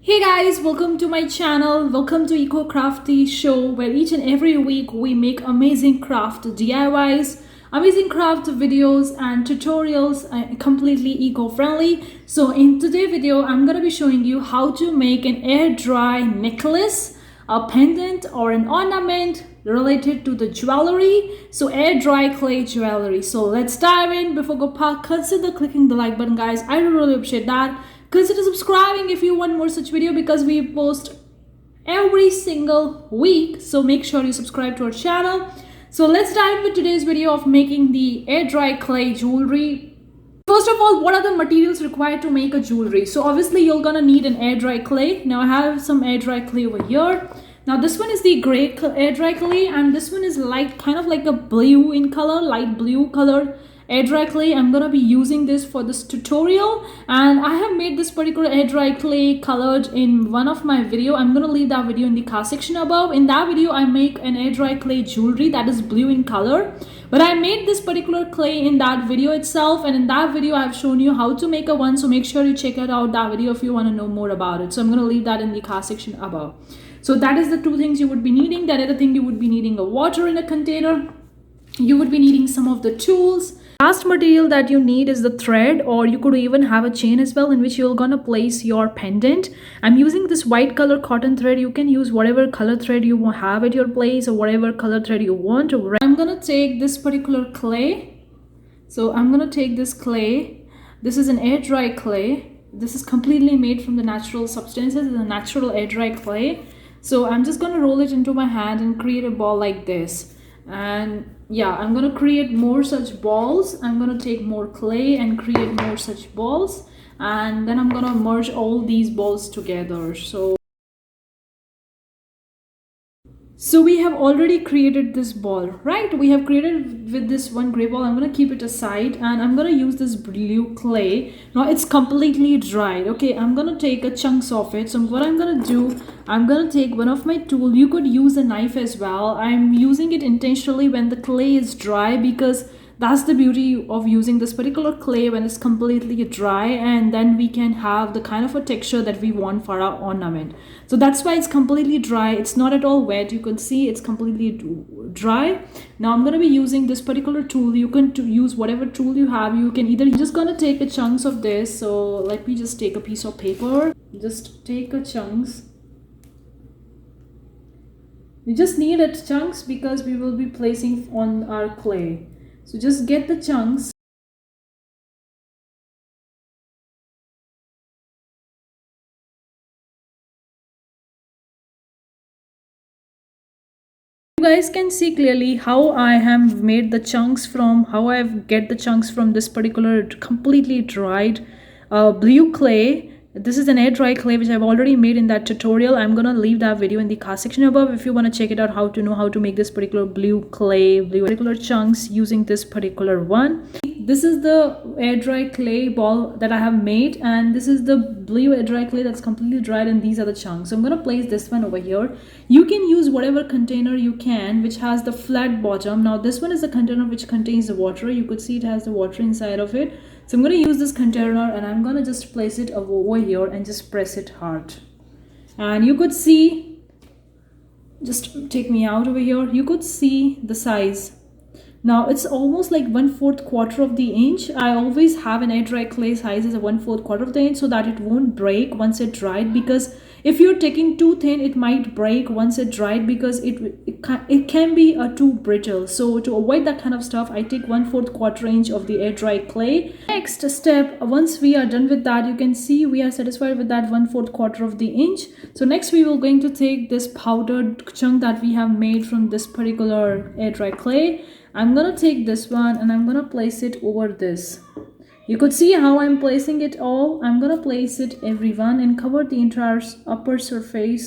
Hey guys, welcome to my channel. Welcome to Eco Crafty Show, where each and every week we make amazing craft DIYs, amazing craft videos and tutorials, completely eco-friendly. So in today's video, I'm gonna be showing you how to make an air dry necklace, a pendant or an ornament related to the jewelry. So air dry clay jewelry. So let's dive in. Before go past, consider clicking the like button, guys. I really appreciate that. Consider subscribing if you want more such video, because we post every single week. So make sure you subscribe to our channel. So let's dive into today's video of making the air dry clay jewelry. First of all, what are the materials required to make a jewelry? So obviously you're gonna need an air dry clay. Now I have some air dry clay over here. Now this one is the gray air dry clay, and this one is light, kind of like a blue in color, light blue color air dry clay. I'm gonna be using this for this tutorial, and I have made this particular air dry clay colored in one of my video. I'm gonna leave that video in the card section above. In that video I make an air dry clay jewelry that is blue in color, but I made this particular clay in that video itself, and in that video I've shown you how to make a one. So make sure you check out that video if you want to know more about it. So I'm gonna leave that in the card section above. So that is the two things you would be needing. The other thing, you would be needing a water in a container. You would be needing some of the tools. Last material that you need is the thread, or you could even have a chain as well, in which you're gonna place your pendant. I'm using this white color cotton thread. You can use whatever color thread you have at your place, or whatever color thread you want. I'm gonna take this particular clay. So I'm gonna take this clay. This is an air dry clay. This is completely made from the natural substances, the natural air dry clay. So I'm just gonna roll it into my hand and create a ball like this. And yeah, I'm gonna create more such balls. I'm gonna take more clay and create more such balls, and then I'm gonna merge all these balls together. So we have already created this ball, right? We have created with this one gray ball. I'm going to keep it aside, and I'm going to use this blue clay. Now it's completely dried. Okay, I'm going to take a chunks of it. So what I'm going to do, I'm going to take one of my tool. You could use a knife as well. I'm using it intentionally when the clay is dry, because that's the beauty of using this particular clay when it's completely dry, and then we can have the kind of a texture that we want for our ornament. So that's why it's completely dry. It's not at all wet. You can see it's completely dry. Now I'm going to be using this particular tool. You can use whatever tool you have. You can either, you're just going to take a chunks of this. So let me just take a piece of paper. Just take a chunks. You just need it chunks because we will be placing on our clay. So just get the chunks. You guys can see clearly how I have made the chunks from, how I get the chunks from this particular completely dried blue clay. This is an air dry clay which I've already made in that tutorial. I'm gonna leave that video in the card section above if you want to check it out, how to know how to make this particular blue clay, particular chunks using this particular one. This is the air dry clay ball that I have made, and this is the blue air dry clay that's completely dried, and these are the chunks. So I'm going to place this one over here. You can use whatever container you can which has the flat bottom. Now this one is a container which contains the water. You could see it has the water inside of it. So I'm going to use this container, and I'm going to just place it over here and just press it hard. And you could see, just take me out over here, you could see the size. Now it's almost like 1/4 quarter of the inch. I always have an air dry clay size as a 1/4 quarter of the inch, so that it won't break once it dried, because if you're taking too thin, it might break once it dried, because it can be too brittle. So to avoid that kind of stuff, I take 1/4 quarter inch of the air dry clay. Next step, once we are done with that, you can see we are satisfied with that 1/4 quarter of the inch. So next we will going to take this powdered chunk that we have made from this particular air dry clay. I'm gonna take this one and I'm gonna place it over this. You could see how I'm placing it all. I'm gonna place it everyone and cover the entire upper surface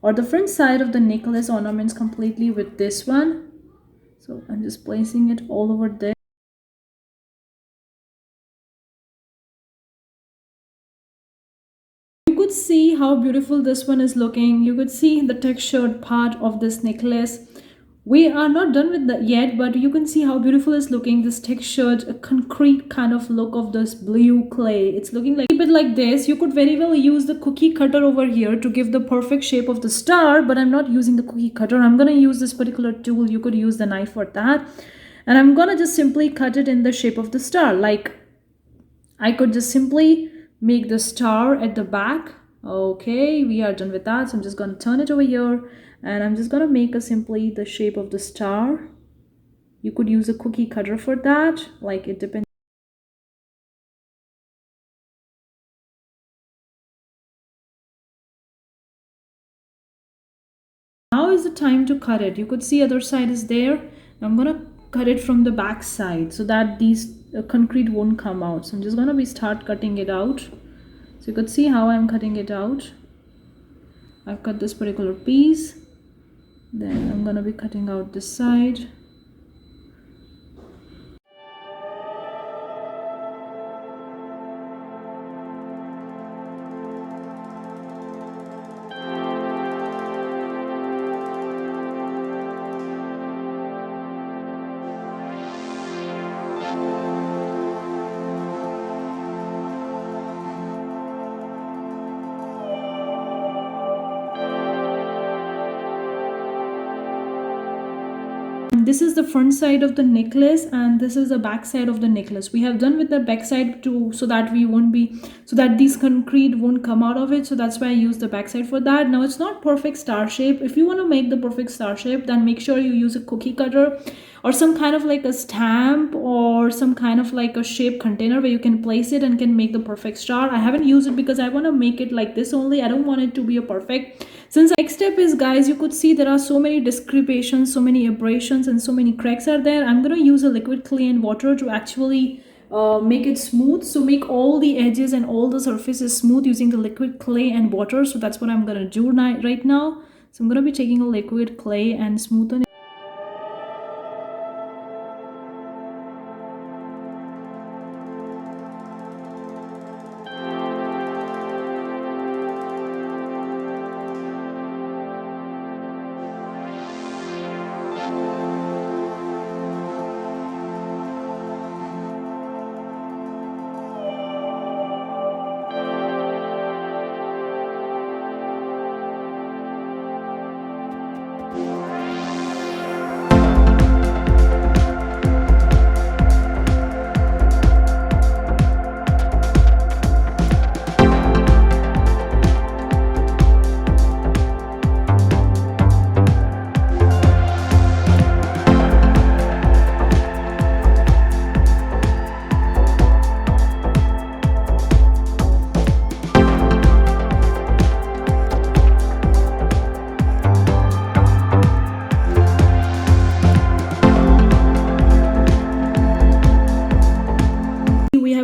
or the front side of the necklace ornaments completely with this one. So I'm just placing it all over there. You could see how beautiful this one is looking. You could see the textured part of this necklace. We are not done with that yet, but you can see how beautiful it's looking, this textured a concrete kind of look of this blue clay. It's looking like a bit like this. You could very well use the cookie cutter over here to give the perfect shape of the star, but I'm not using the cookie cutter. I'm going to use this particular tool. You could use the knife for that, and I'm going to just simply cut it in the shape of the star. Like I could just simply make the star at the back. Okay, we are done with that. So I'm just going to turn it over here, and I'm just going to make a simply the shape of the star. You could use a cookie cutter for that, like it depends. Now is the time to cut it. You could see other side is there. I'm going to cut it from the back side so that these concrete won't come out. So I'm just going to start cutting it out. So you could see how I'm cutting it out. I've cut this particular piece. Then I'm going to be cutting out this side. This is the front side of the necklace, and this is the back side of the necklace. We have done with the back side too, so that these concrete won't come out of it. So that's why I use the back side for that. Now it's not perfect star shape. If you want to make the perfect star shape, then make sure you use a cookie cutter or some kind of like a stamp or some kind of like a shape container where you can place it and can make the perfect star. I haven't used it because I want to make it like this only. I don't want it to be a perfect. Since the next step is, guys, you could see there are so many discrepancies, so many abrasions, and so many cracks are there. I'm going to use a liquid clay and water to actually make it smooth. So make all the edges and all the surfaces smooth using the liquid clay and water. So that's what I'm going to do right now. So I'm going to be taking a liquid clay and smoothen it.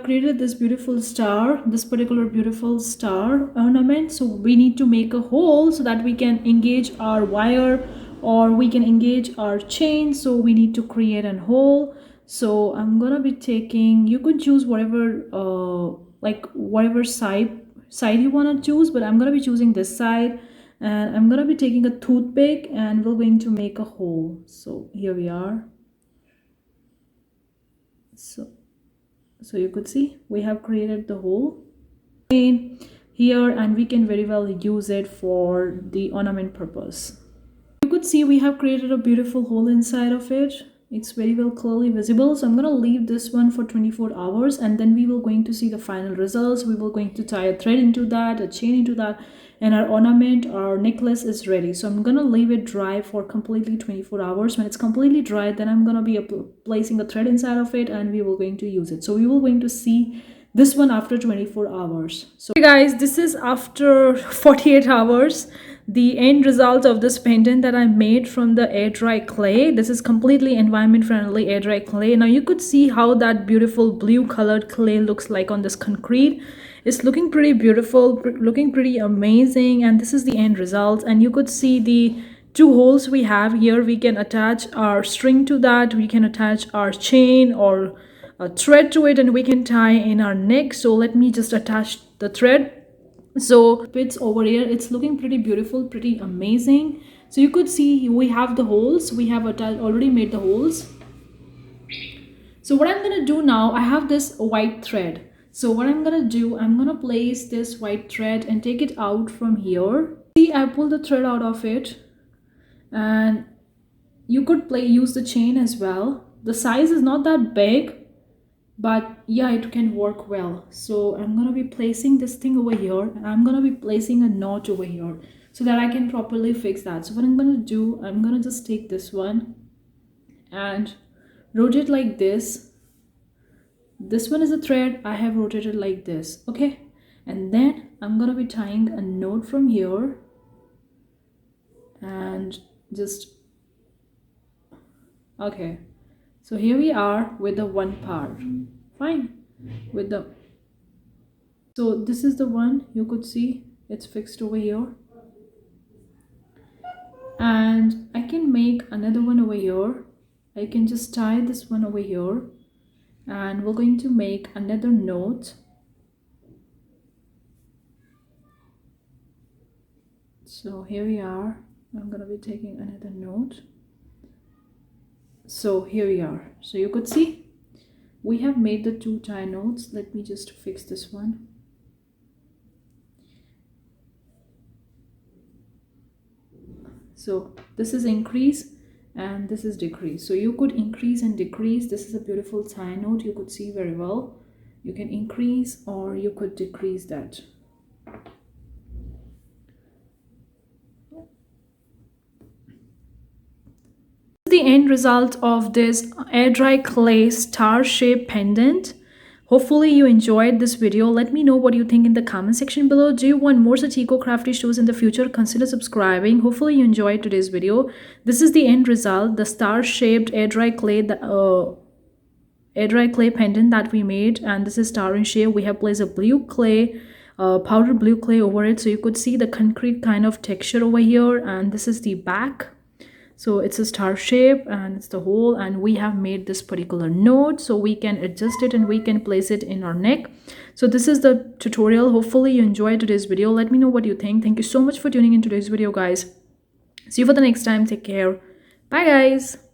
Created this beautiful star, this particular beautiful star ornament. So we need to make a hole so that we can engage our wire or we can engage our chain. So we need to create a hole. So I'm gonna be taking, you could choose whatever like whatever side you want to choose, but I'm gonna be choosing this side, and I'm gonna be taking a toothpick and we're going to make a hole. So here we are. So you could see we have created the hole here, and we can very well use it for the ornament purpose. You could see we have created a beautiful hole inside of it. It's very well clearly visible. So I'm going to leave this one for 24 hours, and then we will going to see the final results. We will going to tie a thread into that, a chain into that, and our ornament, our necklace is ready. So I'm going to leave it dry for completely 24 hours. When it's completely dry, then I'm going to be placing a thread inside of it, and we will going to use it. So we will going to see this one after 24 hours. So hey guys, this is after 48 hours, the end result of this pendant that I made from the air dry clay. This is completely environment friendly air dry clay. Now you could see how that beautiful blue colored clay looks like on this concrete. It's looking pretty beautiful, looking pretty amazing, and this is the end result. And you could see the two holes we have here. We can attach our string to that, we can attach our chain or a thread to it, and we can tie in our neck. So let me just attach the thread. So bits over here, it's looking pretty beautiful, pretty amazing. So you could see we have the holes, we have already made the holes. So what I'm gonna do now, I have this white thread. So what I'm gonna do, I'm gonna place this white thread and take it out from here. See, I pulled the thread out of it, and you could use the chain as well. The size is not that big, but yeah, it can work well. So I'm gonna be placing this thing over here, and I'm gonna be placing a knot over here so that I can properly fix that. So what I'm gonna do, I'm gonna just take this one and rotate like this. This one is a thread, I have rotated like this, okay? And then I'm gonna be tying a knot from here and just, okay. So here we are with the one part, fine, with the, so this is the one, you could see it's fixed over here. And I can make another one over here. I can just tie this one over here, and we're going to make another knot. So here we are, I'm gonna be taking another knot. So here we are, so you could see we have made the two tie knots. Let me just fix this one. So this is increase and this is decrease. So you could increase and decrease. This is a beautiful tie knot, you could see very well. You can increase or you could decrease that. The end result of this air dry clay star shaped pendant. Hopefully you enjoyed this video. Let me know what you think in the comment section below. Do you want more such eco-crafty shows in the future? Consider subscribing. Hopefully you enjoyed today's video. This is the end result, the star shaped air dry clay pendant that we made, and this is star in shape. We have placed a blue clay, powder blue clay over it, so you could see the concrete kind of texture over here. And this is the back. So it's a star shape and it's the hole, and we have made this particular knot so we can adjust it and we can place it in our neck. So this is the tutorial. Hopefully you enjoyed today's video. Let me know what you think. Thank you so much for tuning in today's video, guys. See you for the next time. Take care. Bye, guys.